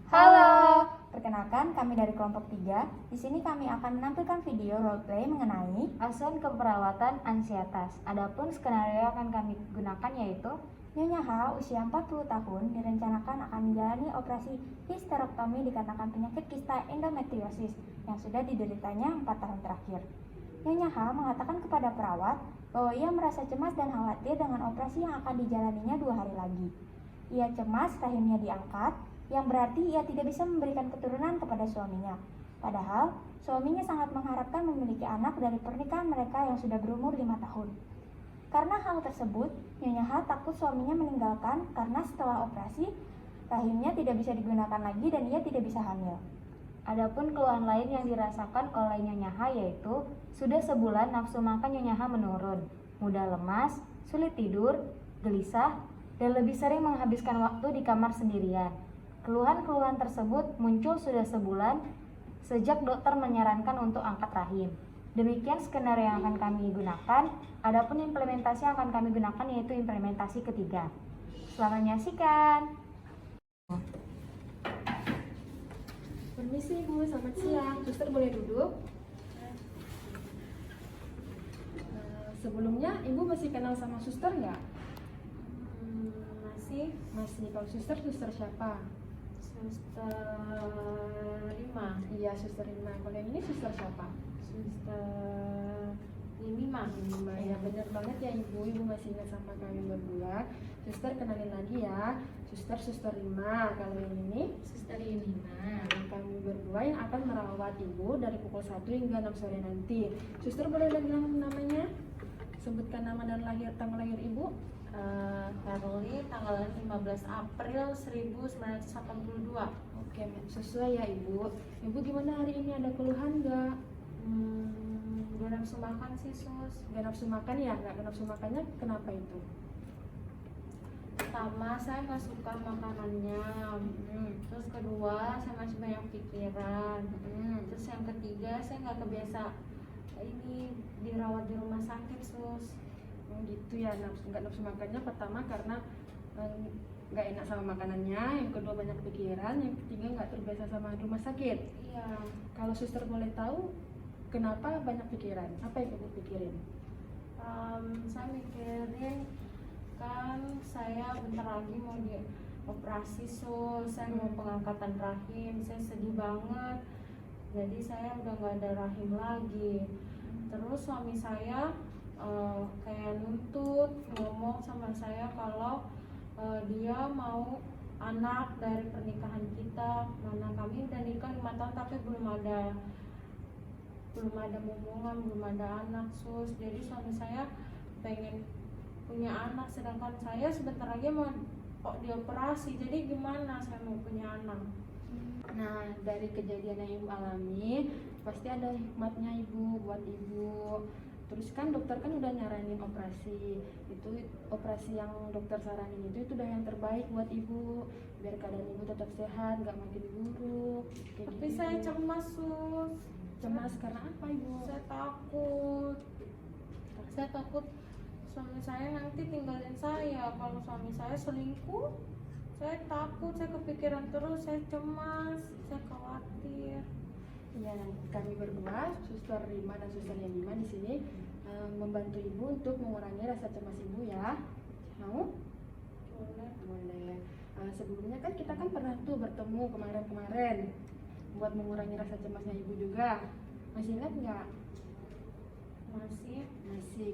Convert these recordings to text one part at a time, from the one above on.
Halo, perkenalkan kami dari kelompok 3. Di sini kami akan menampilkan video roleplay mengenai Asuhan keperawatan ansietas. Adapun skenario yang akan kami gunakan yaitu Nyonya H usia 40 tahun direncanakan akan menjalani operasi histerektomi dikarenakan penyakit kista endometriosis yang sudah dideritanya 4 tahun terakhir. Nyonya H mengatakan kepada perawat bahwa ia merasa cemas dan khawatir dengan operasi yang akan dijalaninya 2 hari lagi. Ia cemas rahimnya diangkat, yang berarti ia tidak bisa memberikan keturunan kepada suaminya. Padahal, suaminya sangat mengharapkan memiliki anak dari pernikahan mereka yang sudah berumur 5 tahun. Karena hal tersebut, Nyonya H takut suaminya meninggalkan karena setelah operasi, rahimnya tidak bisa digunakan lagi dan ia tidak bisa hamil. Adapun keluhan lain yang dirasakan oleh Nyonya H yaitu sudah sebulan nafsu makan Nyonya H menurun, mudah lemas, sulit tidur, gelisah, dan lebih sering menghabiskan waktu di kamar sendirian. Keluhan-keluhan tersebut muncul sudah sebulan sejak dokter menyarankan untuk angkat rahim. Demikian skenario yang akan kami gunakan. Adapun implementasi yang akan kami gunakan yaitu implementasi ketiga. Selamat menyaksikan. Permisi Bu, selamat siang. Suster boleh duduk? Sebelumnya Ibu masih kenal sama suster nggak? Masih. Kalau suster siapa? Suster Rima. Iya, suster Rima. Kalau yang ini suster siapa? Suster Mima. Rima. Ya benar banget ya Ibu. Ibu masih ingat sama kami berdua. Suster kenalin lagi ya. Suster Rima. Kalau yang ini Suster Mima. kami berdua yang akan merawat Ibu dari pukul 1 hingga 6 sore nanti. Suster boleh bilang namanya? Sebutkan nama dan tanggal lahir Ibu. Carly, tanggal 15 April 1982. Oke, sesuai ya Ibu. Ibu gimana hari ini, ada keluhan nggak? Gak nafsu makan sih sus. Nggak nafsu makan ya? Nggak nafsu makannya kenapa itu? Pertama saya nggak suka makanannya. Terus kedua saya masih banyak pikiran. Terus yang ketiga saya nggak kebiasa ini dirawat di rumah sakit sus. Gitu ya, nggak nafsu makannya pertama karena nggak enak sama makanannya, yang kedua banyak pikiran, yang ketiga nggak terbiasa sama rumah sakit. Iya. Kalau suster boleh tahu kenapa banyak pikiran? Apa yang Ibu pikirin? Saya mikirin kan saya bentar lagi mau dioperasi sus, saya mau pengangkatan rahim, saya sedih banget. Jadi saya udah nggak ada rahim lagi. Terus suami saya kayak nuntut ngomong sama saya kalau dia mau anak dari pernikahan kita. Mana kami udah nikah 5 tahun tapi belum ada hubungan, belum ada anak sus. Jadi suami saya pengen punya anak sedangkan saya sebentar lagi mau dioperasi. Jadi gimana saya mau punya anak? Nah, dari kejadian yang Ibu alami pasti ada hikmatnya Ibu buat Ibu. Terus kan dokter kan udah nyaranin operasi. Itu operasi yang dokter saranin itu udah yang terbaik buat Ibu, biar keadaan Ibu tetap sehat, gak makin buruk. Tapi gitu, saya Ibu. cemas sus. Cemas karena apa Ibu? Saya takut suami saya nanti tinggalin saya. Kalau suami saya selingkuh, saya takut, saya kepikiran terus, saya cemas, saya khawatir. Ya, kami berdua, Suster Rima dan Suster Yanima di sini membantu Ibu untuk mengurangi rasa cemas Ibu ya. Mau? Boleh. Sebelumnya kan kita kan pernah tuh bertemu kemarin buat mengurangi rasa cemasnya Ibu juga. Masih ingat nggak? Masih.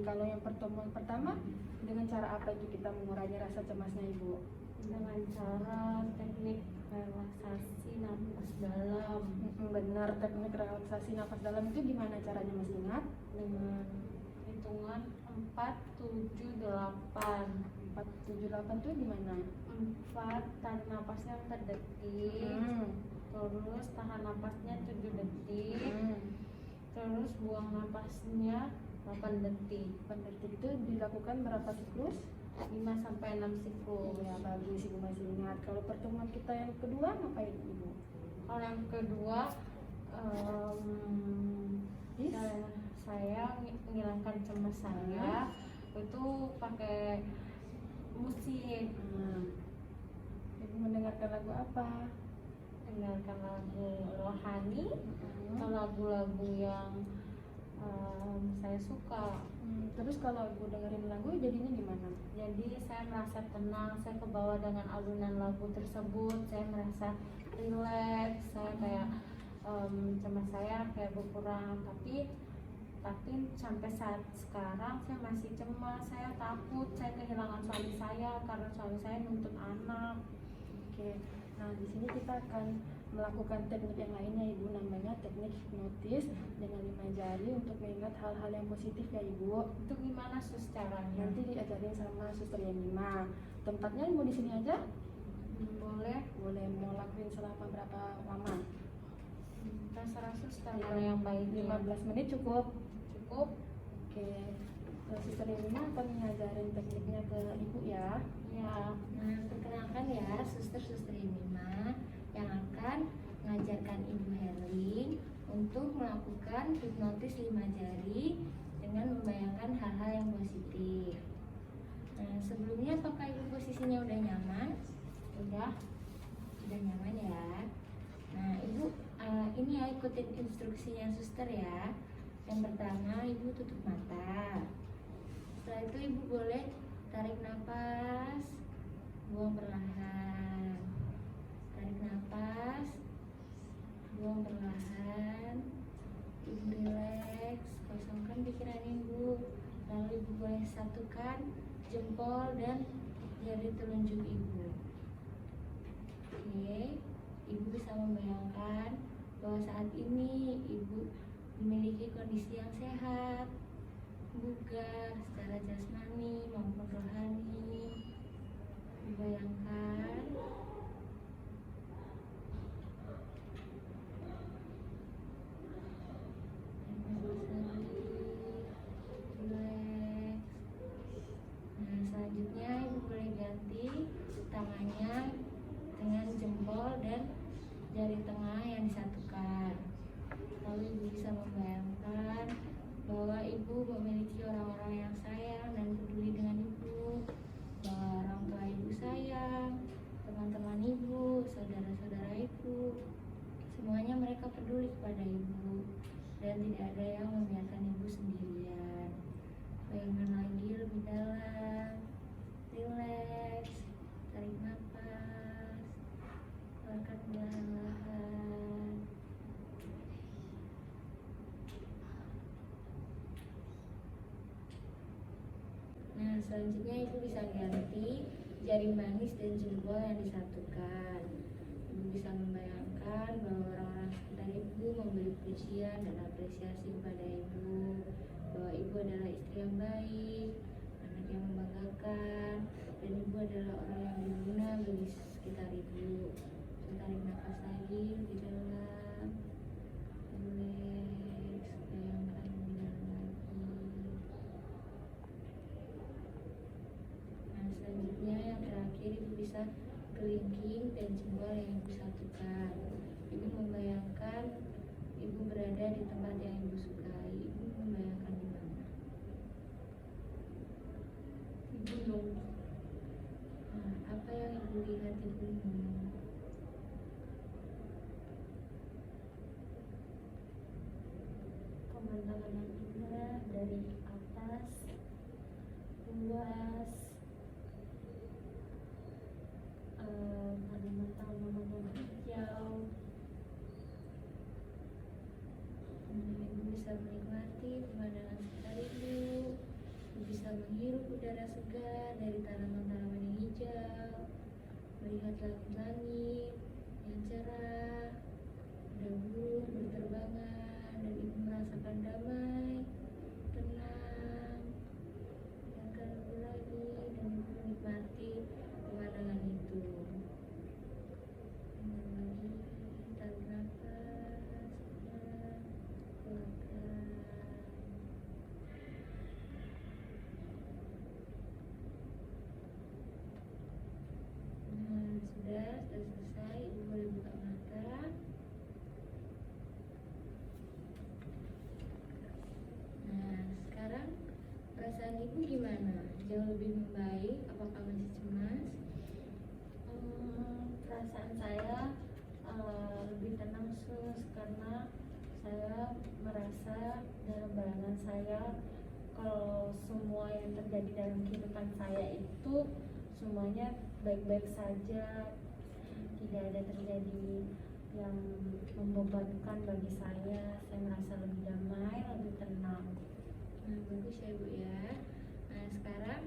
Kalau yang pertemuan pertama dengan cara apa itu kita mengurangi rasa cemasnya Ibu? Dengan cara teknik relaksasi nafas dalam. Benar, teknik relaksasi nafas dalam itu gimana caranya, masih ingat? Dengan hitungan 4, 7, 8. 4, 7, 8 itu gimana? 4 tarik napasnya 4 detik. Terus tahan napasnya 7 detik. Terus buang napasnya 8 detik. 8 detik itu dilakukan berapa siklus? 5 sampai 6 siklus. Ya, bagus Ibu masih ingat. Kalau pertemuan kita yang kedua ngapain Ibu? Kalau yang kedua saya menghilangkan cemas saya itu pakai musik. Ibu mendengarkan lagu apa? dengarkan lagu rohani atau lagu-lagu yang saya suka. Terus kalau ibu dengerin lagu jadinya gimana? Jadi saya merasa tenang, saya kebawa dengan alunan lagu tersebut, saya merasa rileks, saya kayak cemas saya kayak berkurang. Tapi sampai saat sekarang saya masih cemas, saya takut saya kehilangan suami saya karena suami saya nuntut anak. Oke, nah di sini kita akan melakukan teknik yang lainnya ibu, namanya teknik hipnotis dengan 5 jari untuk mengingat hal-hal yang positif ya ibu. Itu gimana sus caranya? Nanti diajarin sama Suster Yemima. Tempatnya ibu di sini aja? Boleh? Boleh. Mau lakuin selama berapa lama? Terserah sus, mana yang baik. 15 menit cukup. Cukup? Oke, Suster Yemima akan ngajarin tekniknya ke ibu ya. Ya. Nah, perkenalkan ya, suster-suster Yemima yang akan mengajarkan Ibu Herlin untuk melakukan hipnotis 5 jari dengan membayangkan hal-hal yang positif. Nah, sebelumnya apakah Ibu posisinya udah nyaman? Udah nyaman ya. Nah, Ibu ini ya ikutin instruksinya suster ya. Yang pertama, Ibu tutup mata. Setelah itu Ibu boleh tarik nafas, buang perlahan. Tarik nafas, buang perlahan. Ibu rileks, kosongkan pikiran Ibu. Lalu Ibu boleh satukan jempol dan jari telunjuk Ibu. Oke, Ibu bisa membayangkan bahwa saat ini Ibu memiliki kondisi yang sehat, bugar secara jasmani maupun rohani. Bayangkan relax. Nah, selanjutnya Ibu boleh ganti tangannya dengan jempol dan jari tengah yang disatukan. Lalu Ibu bisa membayangkan bahwa Ibu memiliki orang-orang yang sayang dan peduli dengan Ibu, bahwa orang tua Ibu sayang, teman-teman Ibu, saudara-saudara Ibu, semuanya mereka peduli kepada Ibu dan tidak ada yang membiarkan Ibu sendirian. Bayangkan lagi lebih dalam, rileks, tarik nafas, keluarkan perlahan-lahan. Nah, selanjutnya Ibu bisa ganti jari manis dan jempol yang disatukan. Ibu bisa membayangkan bahwa orang-orang sekitar Ibu memberi pujian dan apresiasi kepada Ibu, bahwa Ibu adalah istri yang baik, anak yang membanggakan, dan Ibu adalah orang yang berguna bagi sekitar Ibu. Tarik nafas lagi lebih dalam, relax, bayangkan lebih dalam lagi. Nah, selanjutnya yang terakhir Ibu bisa kelingking dan jempol yang Ibu satukan. Ibu membayangkan Ibu berada di tempat yang Ibu sukai. Ibu membayangkan di mana? Di gunung. Nah, apa yang Ibu lihat di gunung? Pemandangan yang indah dari atas, luas, tanaman-tanaman yang hijau. Ibu bisa menikmati pemandangan sekitar Ibu. Ibu bisa menghirup udara segar dari tanaman-tanaman yang hijau, melihat langit-langit yang cerah, ada burung berterbangan, dan Ibu merasakan damai, tenang. Bayangkan lebih lagi dan Ibu menikmati pemandangan itu. Dengan lagi, tarik nafas, keluarkan. Nah, sudah selesai. Ibu boleh buka mata. Nah, sekarang perasaan Ibu gimana? Jauh lebih membaik? Apakah masih cemas? Perasaan saya merasa dalam bayangan saya kalau semua yang terjadi dalam kehidupan saya itu semuanya baik-baik saja, tidak ada terjadi yang membebankan bagi saya merasa lebih damai, lebih tenang. Nah, bagus ya Bu ya. Nah, sekarang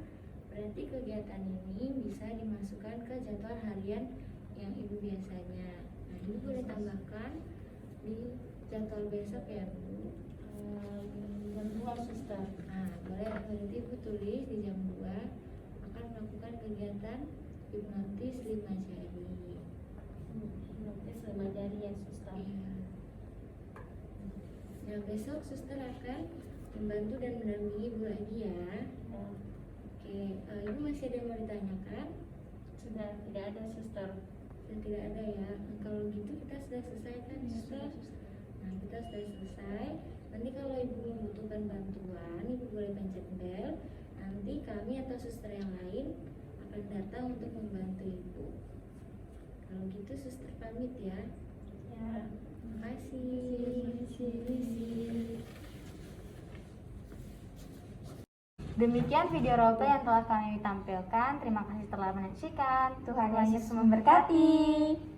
berarti kegiatan ini bisa dimasukkan ke jadwal harian yang Ibu biasanya. Nah, Ibu boleh tambahkan di jadwal besok ya Bu. Jam 2 suster. Nah, boleh berarti Ibu tulis di jam 2 akan melakukan kegiatan hipnotis 5 jari. Notis 5 jari ya suster. Iya. Nah, besok suster akan membantu dan mendampingi Ibu lagi ya. Ya, Oke, Ibu masih ada yang mau ditanyakan? sudah tidak ada suster. Dan tidak ada ya. Nah, kalau gitu kita sudah selesai kan suster? Nah, kita sudah selesai. Nanti kalau Ibu membutuhkan bantuan, Ibu boleh pencet bel. Nanti kami atau suster yang lain akan datang untuk membantu Ibu. Kalau gitu suster pamit ya. Ya. Terima kasih. Demikian video roleplay yang telah kami tampilkan. Terima kasih telah menyaksikan. Tuhan Yesus memberkati.